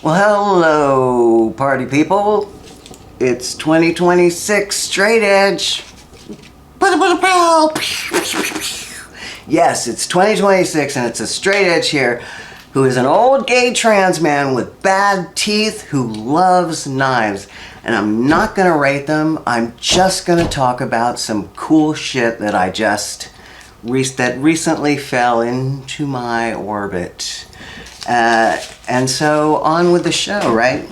Well, hello, party people. It's 2026 straight edge. Yes, it's 2026 and it's a straight edge here who is an old gay trans man with bad teeth who loves knives. And I'm not going to rate them. I'm just going to talk about some cool shit that that recently fell into my orbit. And so on with the show, right?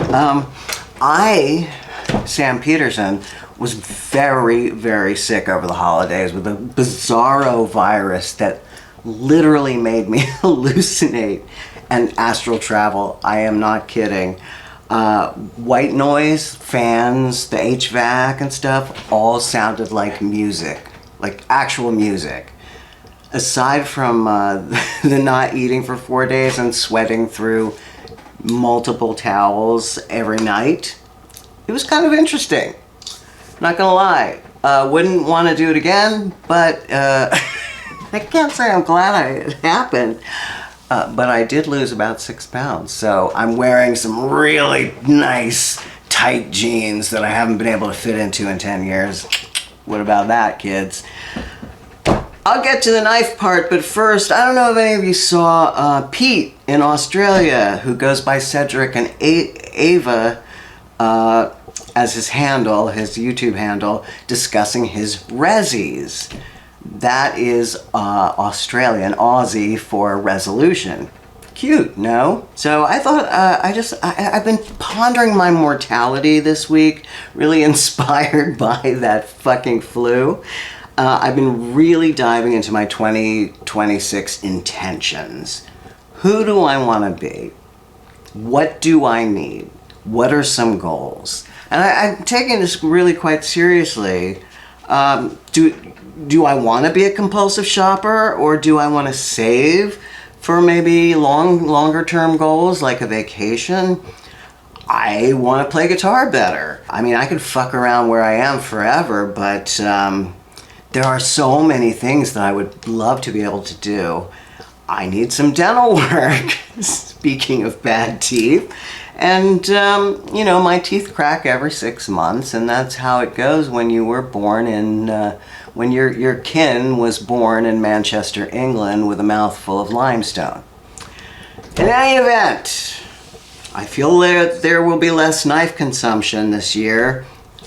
Sam Peterson, was very, very sick over the holidays with a bizarro virus that literally made me hallucinate and astral travel. I am not kidding. White noise, fans, the HVAC and stuff all sounded like music, like actual music. Aside from the not eating for 4 days and sweating through multiple towels every night, it was kind of interesting. Not gonna lie. Wouldn't want to do it again, but I can't say I'm glad it happened. But I did lose about 6 pounds, so I'm wearing some really nice, tight jeans that I haven't been able to fit into in 10 years. What about that, kids? I'll get to the knife part, but first, I don't know if any of you saw Pete in Australia, who goes by Cedric and Ava as his handle, his YouTube handle, discussing his resis. That is Australian, Aussie for resolution. Cute, no? So I thought, I've been pondering my mortality this week, really inspired by that fucking flu. I've been really diving into my 2026 intentions. Who do I want to be? What do I need? What are some goals? And I'm taking this really quite seriously. Do I want to be a compulsive shopper, or do I want to save for maybe longer term goals like a vacation? I want to play guitar better. I mean, I could fuck around where I am forever, but there are so many things that I would love to be able to do. I need some dental work, speaking of bad teeth. And, you know, my teeth crack every 6 months, and that's how it goes when you were born in, when your kin was born in Manchester, England with a mouthful of limestone. In any event, I feel there will be less knife consumption this year.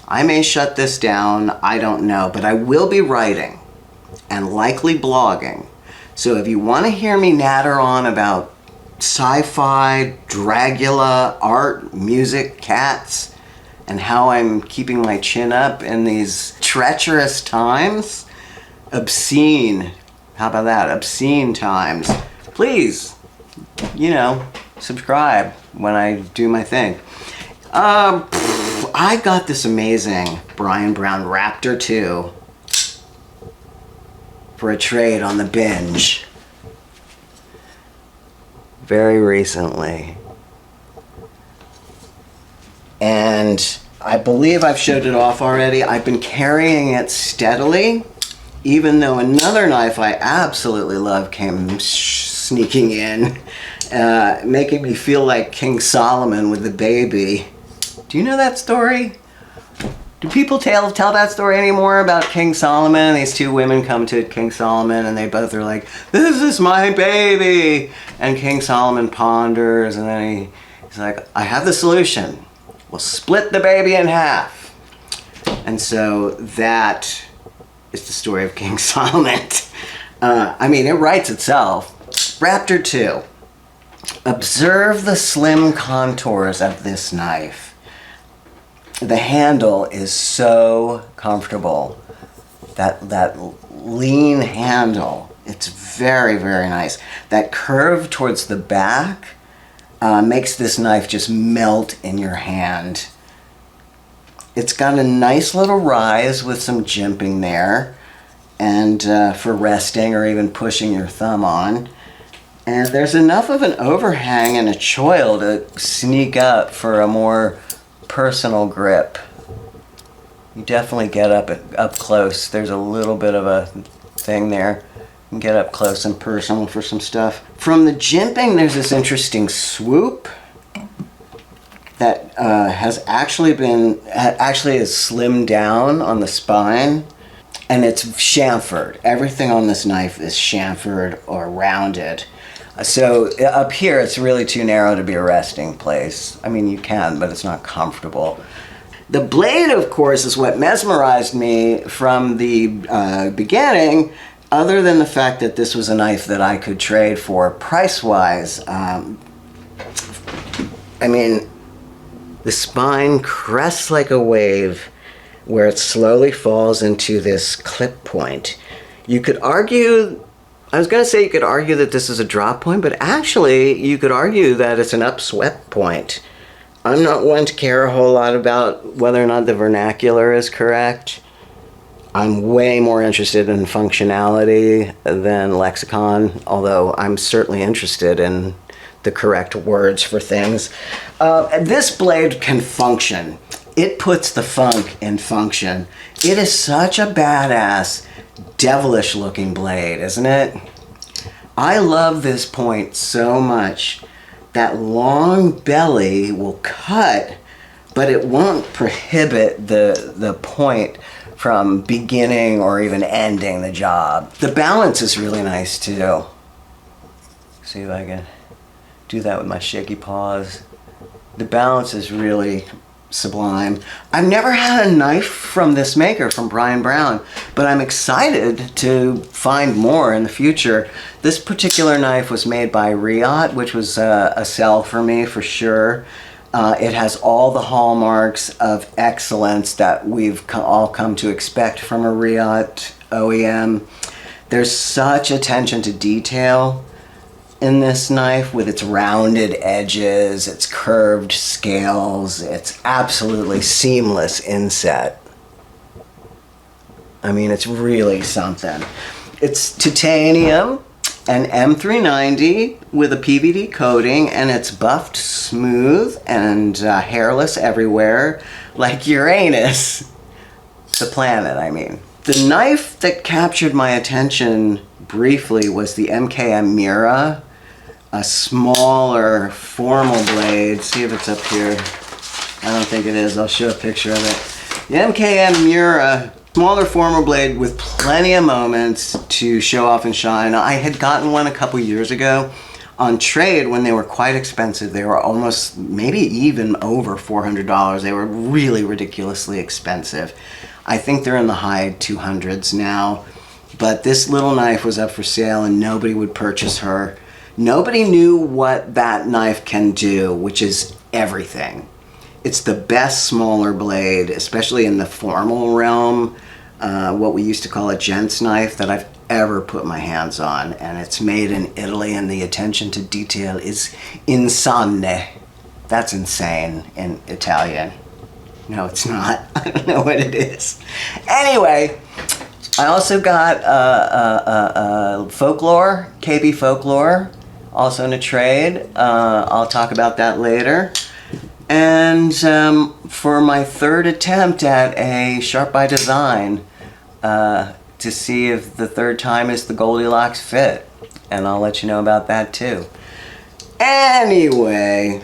I may shut this down, I don't know, but I will be writing and likely blogging. So if you want to hear me natter on about sci-fi, Dracula, art, music, cats, and how I'm keeping my chin up in these treacherous times, obscene, how about that, obscene times, please, you know, subscribe when I do my thing. I got this amazing Brian Brown Raptor 2 for a trade on the binge very recently. And I believe I've showed it off already. I've been carrying it steadily, even though another knife I absolutely love came sneaking in, making me feel like King Solomon with the baby. Do you know that story? Do people tell that story anymore about King Solomon? These two women come to King Solomon and they both are like, "This is my baby." And King Solomon ponders and then he's like, "I have the solution. We'll split the baby in half." And so that is the story of King Solomon. I mean, it writes itself. Raptor 2. Observe the slim contours of this knife. The handle is so comfortable. That lean handle, it's very, very nice. That curve towards the back makes this knife just melt in your hand. It's got a nice little rise with some jimping there, and for resting or even pushing your thumb on. And there's enough of an overhang and a choil to sneak up for a more personal grip. You definitely get up close. There's a little bit of a thing there. You can get up close and personal for some stuff. From the jimping, there's this interesting swoop. that actually is slimmed down on the spine, and it's chamfered. Everything on this knife is chamfered or rounded. So up here, it's really too narrow to be a resting place. I mean, you can, but it's not comfortable. The blade, of course, is what mesmerized me from the beginning, other than the fact that this was a knife that I could trade for price-wise. I mean, the spine crests like a wave where it slowly falls into this clip point. You could argue, I was going to say you could argue that this is a drop point, but actually you could argue that it's an upswept point. I'm not one to care a whole lot about whether or not the vernacular is correct. I'm way more interested in functionality than lexicon, although I'm certainly interested in the correct words for things. This blade can function. It puts the funk in function. It is such a badass, devilish looking blade, isn't it? I love this point so much. That long belly will cut, but it won't prohibit the point from beginning or even ending the job. The balance is really nice too. See if I can do that with my shaky paws. The balance is really sublime. I've never had a knife from this maker, from Brian Brown, but I'm excited to find more in the future. This particular knife was made by Riot, which was a sell for me for sure. It has all the hallmarks of excellence that we've all come to expect from a Riot OEM. There's such attention to detail in this knife, with its rounded edges, its curved scales, its absolutely seamless inset. I mean, it's really something. It's titanium and M390 with a PVD coating, and it's buffed smooth and hairless everywhere, like Uranus, the planet, I mean. The knife that captured my attention briefly was the MKM Miura, a smaller formal blade. See if it's up here. I don't think it is. I'll show a picture of it. The MKM Miura, smaller formal blade with plenty of moments to show off and shine. I had gotten one a couple years ago on trade when they were quite expensive. They were almost, maybe even over $400. They were really ridiculously expensive. I think they're in the high 200s now. But this little knife was up for sale and nobody would purchase her. Nobody knew what that knife can do, which is everything. It's the best smaller blade, especially in the formal realm, what we used to call a gent's knife, that I've ever put my hands on. And it's made in Italy, and the attention to detail is insane. That's insane in Italian. No, it's not. I don't know what it is. Anyway, I also got Folklore, KB Folklore, also in a trade. I'll talk about that later. And for my third attempt at a Sharp by Design, to see if the third time is the Goldilocks fit. And I'll let you know about that too. Anyway,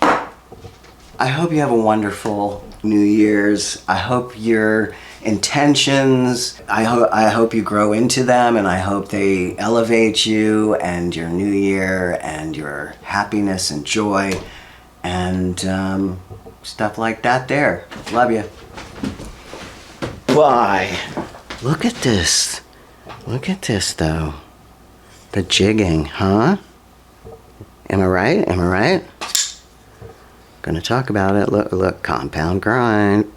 I hope you have a wonderful New Year's. I hope your intentions, I hope you grow into them, and I hope they elevate you and your new year and your happiness and joy and stuff like that there. Love you. Bye. Look at this. Look at this though. The jigging, huh? Am I right? Am I right? Gonna talk about it. Look, compound grind.